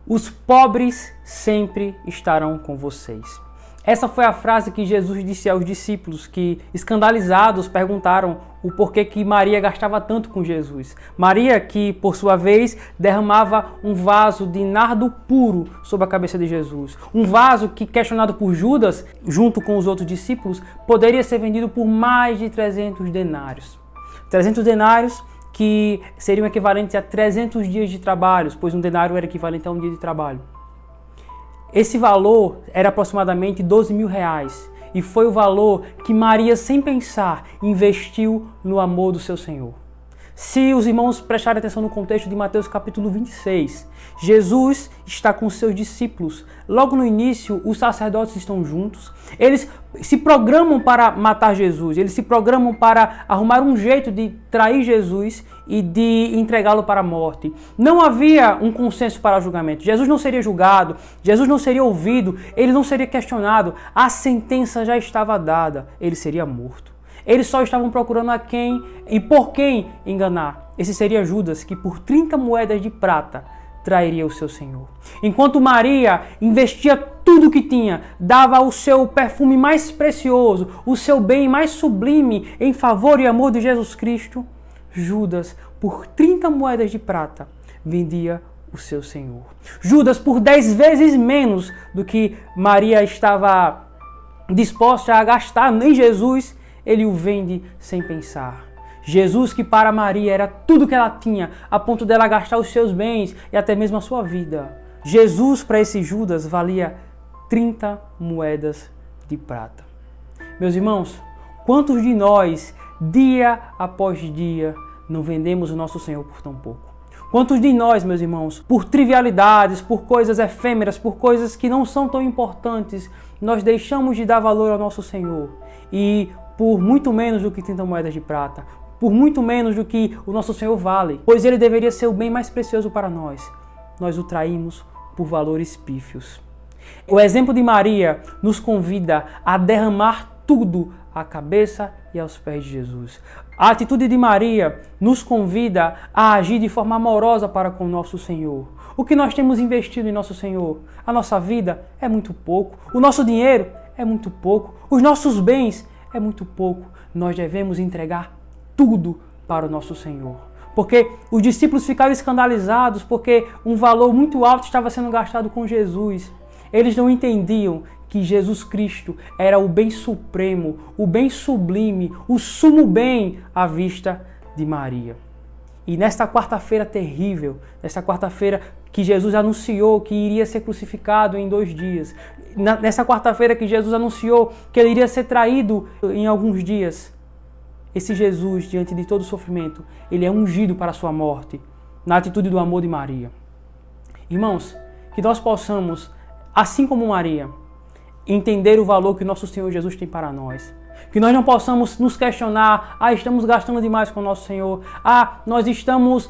os pobres sempre estarão com vocês. Essa foi a frase que Jesus disse aos discípulos que, escandalizados, perguntaram o porquê que Maria gastava tanto com Jesus. Maria, que por sua vez derramava um vaso de nardo puro sobre a cabeça de Jesus. Um vaso que, questionado por Judas, junto com os outros discípulos, poderia ser vendido por mais de 300 denários. 300 denários que seriam equivalentes a 300 dias de trabalho, pois um denário era equivalente a um dia de trabalho. Esse valor era aproximadamente 12 mil reais e foi o valor que Maria, sem pensar, investiu no amor do seu Senhor. Se os irmãos prestarem atenção no contexto de Mateus capítulo 26, Jesus está com seus discípulos. Logo no início, os sacerdotes estão juntos. Eles se programam para matar Jesus. Eles se programam para arrumar um jeito de trair Jesus e de entregá-lo para a morte. Não havia um consenso para o julgamento. Jesus não seria julgado, Jesus não seria ouvido, ele não seria questionado. A sentença já estava dada, ele seria morto. Eles só estavam procurando a quem e por quem enganar. Esse seria Judas, que por 30 moedas de prata trairia o seu Senhor. Enquanto Maria investia tudo o que tinha, dava o seu perfume mais precioso, o seu bem mais sublime em favor e amor de Jesus Cristo, Judas, por 30 moedas de prata, vendia o seu Senhor. Judas, por 10 vezes menos do que Maria estava disposta a gastar em Jesus, ele o vende sem pensar. Jesus, que para Maria era tudo que ela tinha, a ponto dela gastar os seus bens e até mesmo a sua vida. Jesus, para esse Judas, valia 30 moedas de prata. Meus irmãos, quantos de nós, dia após dia, não vendemos o nosso Senhor por tão pouco? Quantos de nós, meus irmãos, por trivialidades, por coisas efêmeras, por coisas que não são tão importantes, nós deixamos de dar valor ao nosso Senhor e por muito menos do que 30 moedas de prata, por muito menos do que o nosso Senhor vale, pois ele deveria ser o bem mais precioso para nós, nós o traímos por valores pífios. O exemplo de Maria nos convida a derramar tudo à cabeça e aos pés de Jesus. A atitude de Maria nos convida a agir de forma amorosa para com o nosso Senhor. O que nós temos investido em nosso Senhor? A nossa vida é muito pouco, o nosso dinheiro é muito pouco, os nossos bens é muito pouco. Nós devemos entregar tudo para o nosso Senhor. Porque os discípulos ficaram escandalizados porque um valor muito alto estava sendo gastado com Jesus. Eles não entendiam que Jesus Cristo era o bem supremo, o bem sublime, o sumo bem à vista de Maria. E nesta quarta-feira terrível, nesta quarta-feira que Jesus anunciou que iria ser crucificado em 2 dias, nessa quarta-feira que Jesus anunciou que ele iria ser traído em alguns dias, esse Jesus, diante de todo o sofrimento, ele é ungido para a sua morte, na atitude do amor de Maria. Irmãos, que nós possamos, assim como Maria, entender o valor que nosso Senhor Jesus tem para nós. Que nós não possamos nos questionar, estamos gastando demais com o nosso Senhor, nós estamos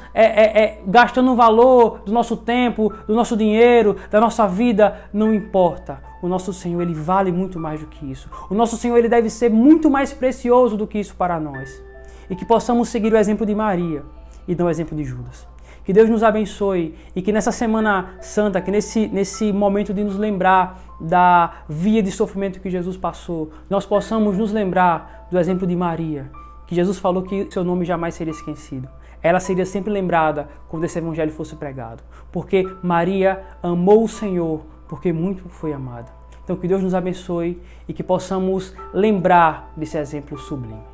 gastando o valor do nosso tempo, do nosso dinheiro, da nossa vida, não importa. O nosso Senhor, ele vale muito mais do que isso. O nosso Senhor, ele deve ser muito mais precioso do que isso para nós. E que possamos seguir o exemplo de Maria e não o exemplo de Judas. Que Deus nos abençoe e que nessa Semana Santa, que nesse momento de nos lembrar da via de sofrimento que Jesus passou, nós possamos nos lembrar do exemplo de Maria, que Jesus falou que seu nome jamais seria esquecido. Ela seria sempre lembrada quando esse evangelho fosse pregado, porque Maria amou o Senhor, porque muito foi amada. Então que Deus nos abençoe e que possamos lembrar desse exemplo sublime.